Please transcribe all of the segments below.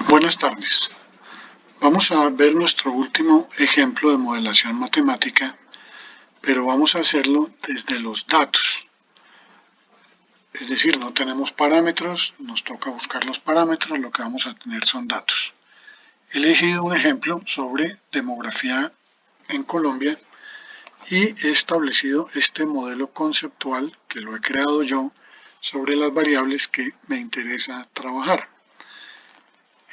Buenas tardes. Vamos a ver nuestro último ejemplo de modelación matemática, pero vamos a hacerlo desde los datos. Es decir, no tenemos parámetros, nos toca buscar los parámetros, lo que vamos a tener son datos. He elegido un ejemplo sobre demografía en Colombia y he establecido este modelo conceptual que lo he creado yo sobre las variables que me interesa trabajar.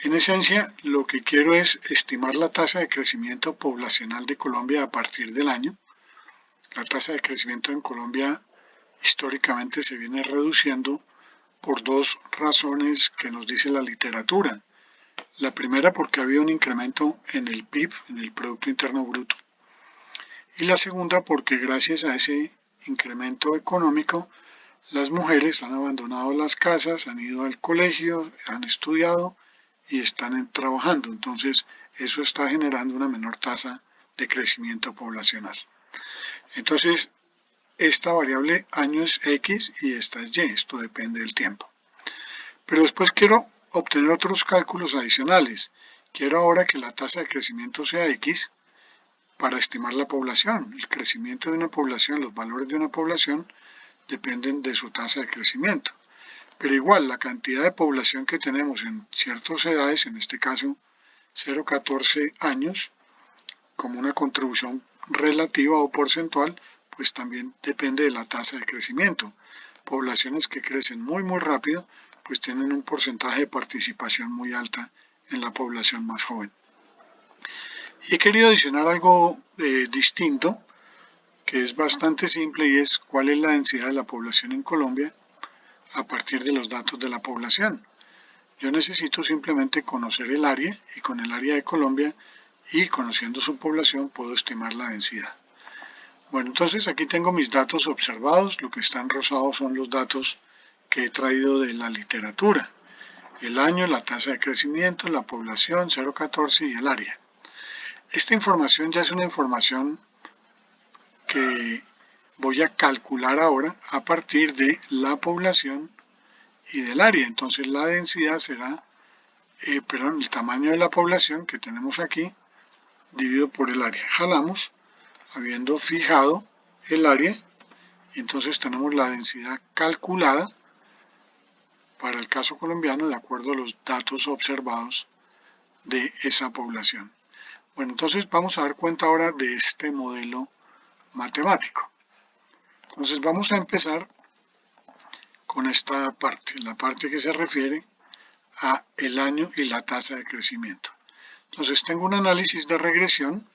En esencia, lo que quiero es estimar la tasa de crecimiento poblacional de Colombia a partir del año. La tasa de crecimiento en Colombia históricamente se viene reduciendo por dos razones que nos dice la literatura. La primera porque ha habido un incremento en el PIB, en el Producto Interno Bruto. Y la segunda porque gracias a ese incremento económico, las mujeres han abandonado las casas, han ido al colegio, han estudiado y están trabajando. Entonces, eso está generando una menor tasa de crecimiento poblacional. Entonces, esta variable año es X y esta es Y. Esto depende del tiempo. Pero después quiero obtener otros cálculos adicionales. Quiero ahora que la tasa de crecimiento sea X para estimar la población. El crecimiento de una población, los valores de una población dependen de su tasa de crecimiento. Pero igual, la cantidad de población que tenemos en ciertas edades, en este caso 0,14 años, como una contribución relativa o porcentual, pues también depende de la tasa de crecimiento. Poblaciones que crecen muy rápido, pues tienen un porcentaje de participación muy alta en la población más joven. Y he querido adicionar algo distinto, que es bastante simple, y es cuál es la densidad de la población en Colombia a partir de los datos de la población. Yo necesito simplemente conocer el área y con el área de Colombia y conociendo su población puedo estimar la densidad. Bueno, entonces aquí tengo mis datos observados, lo que está en rosado son los datos que he traído de la literatura. El año, la tasa de crecimiento, la población, 0,14 y el área. Esta información ya es una información que voy a calcular ahora a partir de la población y del área. Entonces la densidad será, el tamaño de la población que tenemos aquí dividido por el área. Jalamos, habiendo fijado el área, y entonces tenemos la densidad calculada para el caso colombiano de acuerdo a los datos observados de esa población. Bueno, entonces vamos a dar cuenta ahora de este modelo matemático. Entonces vamos a empezar con esta parte, la parte que se refiere a el año y la tasa de crecimiento. Entonces tengo un análisis de regresión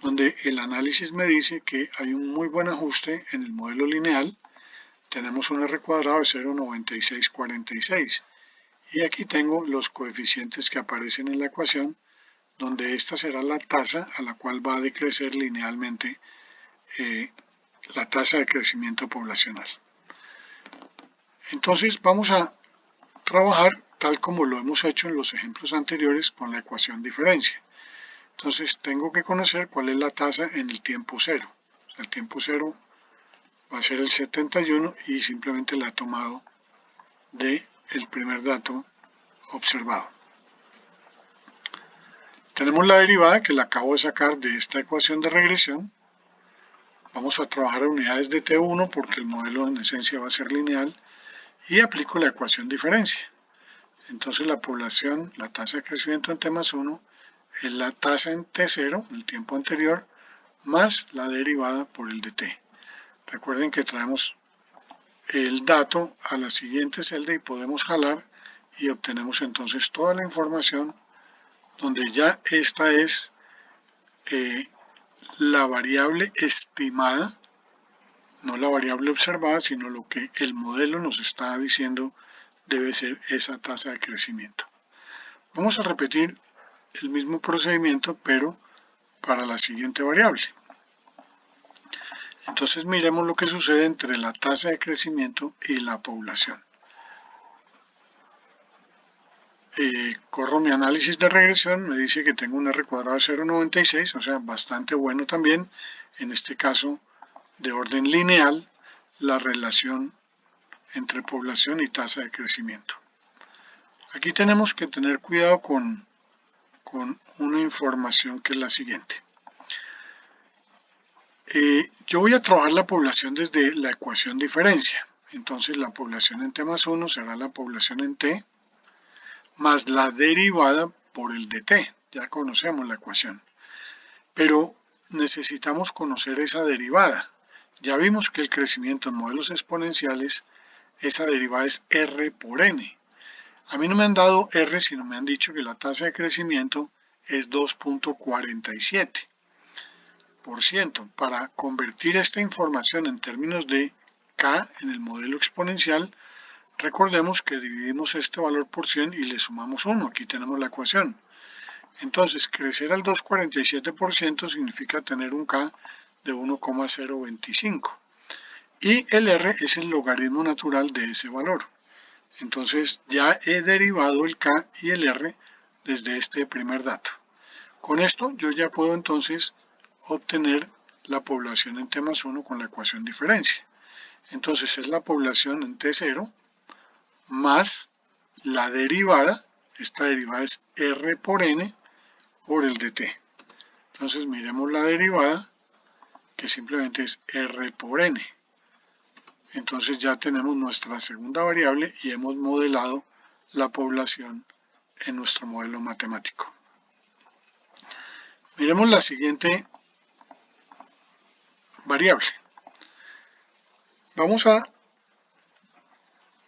donde el análisis me dice que hay un muy buen ajuste en el modelo lineal. Tenemos un R cuadrado de 0,9646 y aquí tengo los coeficientes que aparecen en la ecuación donde esta será la tasa a la cual va a decrecer linealmente la tasa de crecimiento poblacional. Entonces vamos a trabajar tal como lo hemos hecho en los ejemplos anteriores con la ecuación diferencia. Entonces tengo que conocer cuál es la tasa en el tiempo cero. El tiempo cero va a ser el 71 y simplemente la he tomado del primer dato observado. Tenemos la derivada que la acabo de sacar de esta ecuación de regresión. Vamos a trabajar a unidades de T1 porque el modelo en esencia va a ser lineal y aplico la ecuación diferencia. Entonces la población, la tasa de crecimiento en T más 1 es la tasa en T0, en el tiempo anterior, más la derivada por el de T. Recuerden que traemos el dato a la siguiente celda y podemos jalar y obtenemos entonces toda la información donde ya esta es la variable estimada, no la variable observada, sino lo que el modelo nos está diciendo debe ser esa tasa de crecimiento. Vamos a repetir el mismo procedimiento, pero para la siguiente variable. Entonces miremos lo que sucede entre la tasa de crecimiento y la población. Corro mi análisis de regresión, me dice que tengo un R cuadrado de 0,96, o sea, bastante bueno también, en este caso de orden lineal, la relación entre población y tasa de crecimiento. Aquí tenemos que tener cuidado con una información que es la siguiente. Yo voy a trabajar la población desde la ecuación diferencia. Entonces la población en T más 1 será la población en T más la derivada por el de T. Ya conocemos la ecuación. Pero necesitamos conocer esa derivada. Ya vimos que el crecimiento en modelos exponenciales, esa derivada es R por N. A mí no me han dado R, sino me han dicho que la tasa de crecimiento es 2.47%. Para convertir esta información en términos de K en el modelo exponencial, recordemos que dividimos este valor por 100 y le sumamos 1. Aquí tenemos la ecuación. Entonces, crecer al 2.47% significa tener un K de 1,025. Y el R es el logaritmo natural de ese valor. Entonces, ya he derivado el K y el R desde este primer dato. Con esto, yo ya puedo entonces obtener la población en T más 1 con la ecuación diferencia. Entonces, es la población en T0 más la derivada. Esta derivada es R por N por el de T. Entonces miremos la derivada, que simplemente es R por N. Entonces ya tenemos nuestra segunda variable y hemos modelado la población en nuestro modelo matemático. Miremos la siguiente variable. Vamos a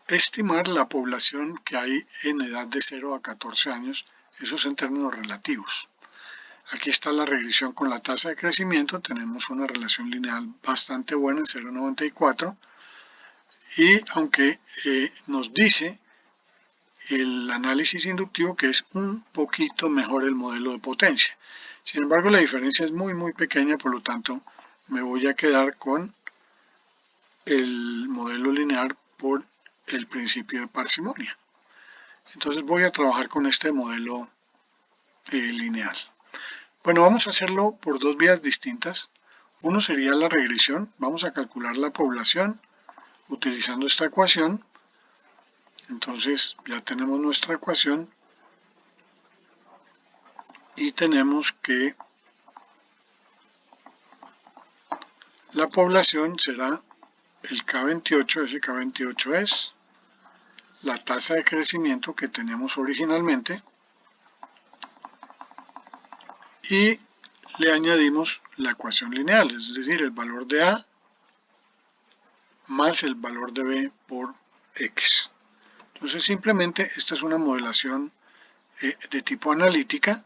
estimar la población que hay en edad de 0 a 14 años, eso es en términos relativos. Aquí está la regresión con la tasa de crecimiento, tenemos una relación lineal bastante buena en 0,94 y aunque nos dice el análisis inductivo que es un poquito mejor el modelo de potencia. Sin embargo, la diferencia es muy pequeña, por lo tanto me voy a quedar con el modelo lineal por el principio de parsimonia. Entonces voy a trabajar con este modelo lineal. Bueno, vamos a hacerlo por dos vías distintas. Uno sería la regresión. Vamos a calcular la población utilizando esta ecuación. Entonces ya tenemos nuestra ecuación y tenemos que la población será el K28. Ese K28 es la tasa de crecimiento que tenemos originalmente y le añadimos la ecuación lineal, es decir, el valor de A más el valor de B por X. Entonces simplemente esta es una modelación de tipo analítica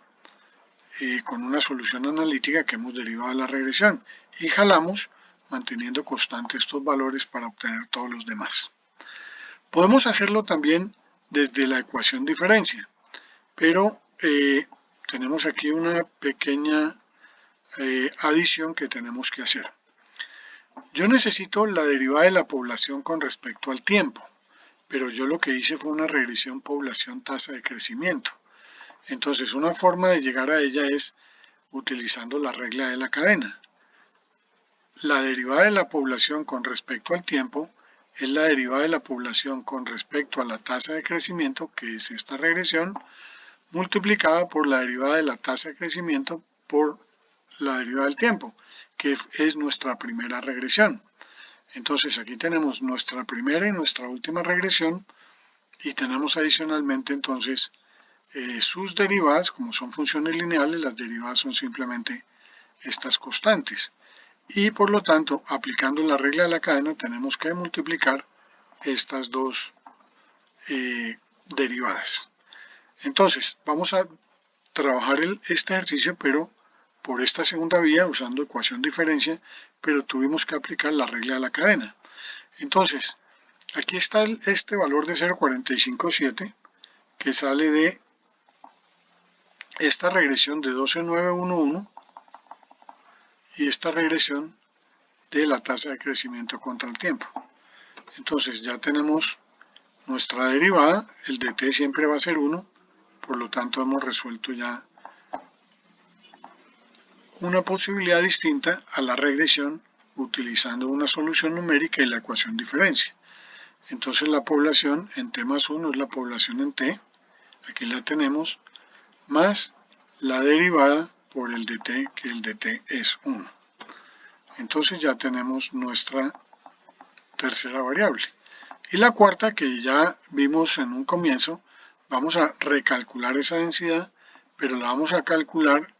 con una solución analítica que hemos derivado de la regresión y jalamos manteniendo constantes estos valores para obtener todos los demás. Podemos hacerlo también desde la ecuación diferencia, pero tenemos aquí una pequeña adición que tenemos que hacer. Yo necesito la derivada de la población con respecto al tiempo, pero yo lo que hice fue una regresión población-tasa de crecimiento. Entonces, una forma de llegar a ella es utilizando la regla de la cadena. La derivada de la población con respecto al tiempo es la derivada de la población con respecto a la tasa de crecimiento, que es esta regresión, multiplicada por la derivada de la tasa de crecimiento por la derivada del tiempo, que es nuestra primera regresión. Entonces aquí tenemos nuestra primera y nuestra última regresión y tenemos adicionalmente entonces sus derivadas, como son funciones lineales, las derivadas son simplemente estas constantes. Y por lo tanto, aplicando la regla de la cadena, tenemos que multiplicar estas dos derivadas. Entonces, vamos a trabajar este ejercicio, pero por esta segunda vía, usando ecuación diferencia, pero tuvimos que aplicar la regla de la cadena. Entonces, aquí está este valor de 0,457, que sale de esta regresión de 12,911 y esta regresión de la tasa de crecimiento contra el tiempo. Entonces ya tenemos nuestra derivada, el de t siempre va a ser 1, por lo tanto hemos resuelto ya una posibilidad distinta a la regresión utilizando una solución numérica y la ecuación diferencia. Entonces la población en t más 1 es la población en t, aquí la tenemos, más la derivada por el dt, que el dt es 1. Entonces ya tenemos nuestra tercera variable. Y la cuarta, que ya vimos en un comienzo, vamos a recalcular esa densidad, pero la vamos a calcular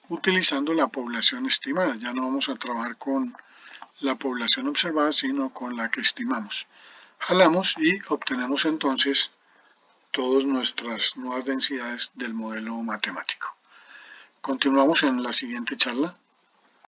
utilizando la población estimada. Ya no vamos a trabajar con la población observada, sino con la que estimamos. Jalamos y obtenemos entonces todas nuestras nuevas densidades del modelo matemático. Continuamos en la siguiente charla.